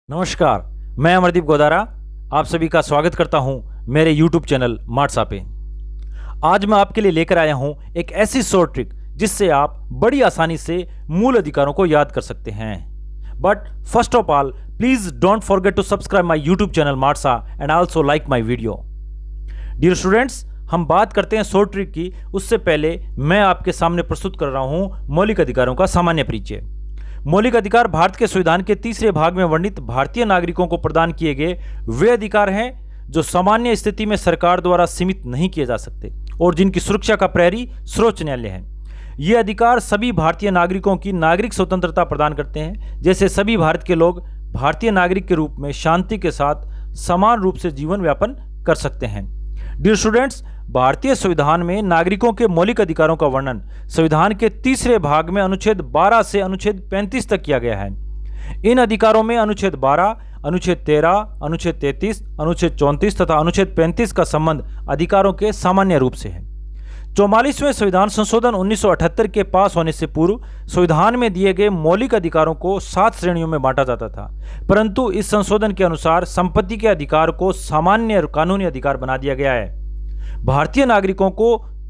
नमस्कार, मैं अमरदीप गोदारा आप सभी का स्वागत करता हूं मेरे YouTube चैनल मार्ट्सा पे। आज मैं आपके लिए लेकर आया हूं एक ऐसी शॉर्ट ट्रिक जिससे आप बड़ी आसानी से मूल अधिकारों को याद कर सकते हैं। But first of all, please don't forget to subscribe my YouTube channel मार्ट्सा and also like my video. Dear students, हम बात करते हैं शॉर्ट ट्रिक की, उससे पहले मैं आपके सामने प्रस्तुत कर रहा हूं मौलिक अधिकारों का सामान्य परिचय। मौलिक अधिकार भारत के संविधान के तीसरे भाग में वर्णित भारतीय नागरिकों को प्रदान किए गए वे अधिकार हैं जो सामान्य स्थिति में सरकार द्वारा सीमित नहीं किए जा सकते और जिनकी सुरक्षा का प्रहरी सर्वोच्च न्यायालय है। ये अधिकार सभी भारतीय नागरिकों की नागरिक स्वतंत्रता प्रदान करते हैं, जैसे सभी भारत के लोग भारतीय नागरिक के रूप में शांति के साथ समान रूप से जीवन यापन कर सकते हैं। डियर स्टूडेंट्स, भारतीय संविधान में नागरिकों के मौलिक अधिकारों का वर्णन संविधान के तीसरे भाग में अनुच्छेद 12 से अनुच्छेद 35 तक किया गया है। इन अधिकारों में अनुच्छेद 12, अनुच्छेद 13, अनुच्छेद 33, अनुच्छेद 34 तथा अनुच्छेद 35 का संबंध अधिकारों के सामान्य रूप से है। 44वें संविधान संशोधन 1978 के पास होने से पूर्व संविधान में दिए गए मौलिक अधिकारों को 7 श्रेणियों में बांटा जाता था, परंतु इस संशोधन के अनुसार संपत्ति के अधिकार को सामान्य कानूनी अधिकार बना दिया गया है। भारतीय नागरिकों को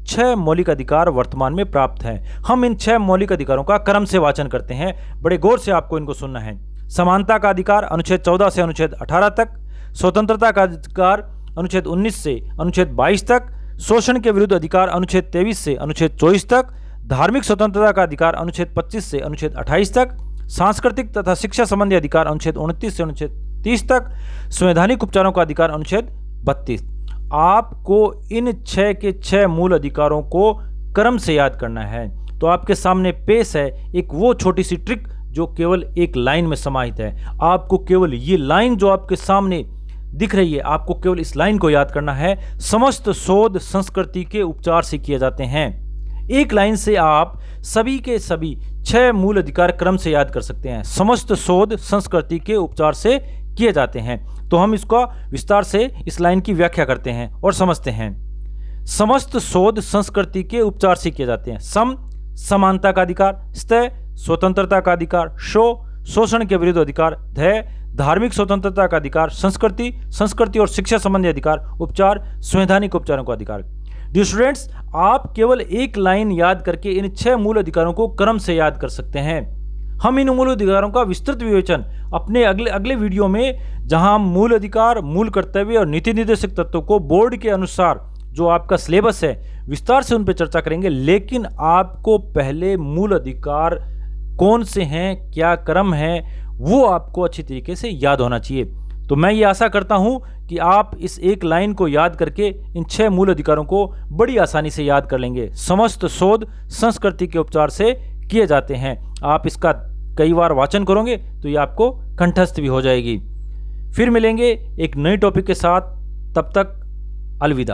6 मौलिक अधिकार वर्तमान में प्राप्त हैं। हम इन 6 मौलिक अधिकारों का क्रम से वाचन करते हैं, बड़े गौर से आपको इनको सुनना है। समानता का अधिकार अनुच्छेद 14 से अनुच्छेद 18 तक, स्वतंत्रता का अधिकार अनुच्छेद 19 से अनुच्छेद 22 तक, शोषण के विरुद्ध अधिकार अनुच्छेद 23 से अनुच्छेद 24 तक, धार्मिक स्वतंत्रता का अधिकार अनुच्छेद 25 से अनुच्छेद 28 तक, सांस्कृतिक तथा शिक्षा संबंधी अधिकार अनुच्छेद 29 से अनुच्छेद 30 तक, संवैधानिक उपचारों का अधिकार अनुच्छेद 32। आपको इन 6 के 6 मूल अधिकारों को क्रम से याद करना है। तो आपके सामने पेश है एक वो छोटी सी ट्रिक जो केवल एक लाइन में समाहित है। आपको केवल ये लाइन जो आपके सामने दिख रही है, आपको केवल इस लाइन को याद करना है। समस्त शोध संस्कृति के उपचार से किए जाते हैं। एक लाइन से आप सभी के सभी 6 मूल अधिकार क्रम से याद कर सकते हैं। समस्त शोध संस्कृति के उपचार से किए जाते हैं। तो हम इसका विस्तार से इस लाइन की व्याख्या करते हैं और समझते हैं। समस्त शोध संस्कृति के उपचार से किए जाते हैं। सम, समानता का अधिकार, स्त, स्वतंत्रता का अधिकार, शोषण के विरुद्ध अधिकार, ध, धार्मिक स्वतंत्रता का अधिकार, संस्कृति और शिक्षा संबंधी अधिकार, उपचार, संवैधानिक उपचारों का अधिकार। डियर स्टूडेंट्स, आप केवल एक लाइन याद करके इन 6 मूल अधिकारों को क्रम से याद कर सकते हैं। हम इन मूल अधिकारों का विस्तृत विवेचन अपने अगले वीडियो में, जहां हम मूल अधिकार, मूल कर्तव्य और नीति निर्देशक तत्वों को बोर्ड के अनुसार जो आपका सिलेबस है विस्तार से उन पर चर्चा करेंगे। लेकिन आपको पहले मूल अधिकार कौन से हैं, क्या क्रम है, वो आपको अच्छी तरीके से याद होना चाहिए। तो मैं ये आशा करता हूं कि आप इस एक लाइन को याद करके इन 6 मूल अधिकारों को बड़ी आसानी से याद कर लेंगे। समस्त शोध संस्कृति के उपचार से किए जाते हैं। आप इसका कई बार वाचन करोगे तो ये आपको कंठस्थ भी हो जाएगी। फिर मिलेंगे एक नए टॉपिक के साथ, तब तक अलविदा।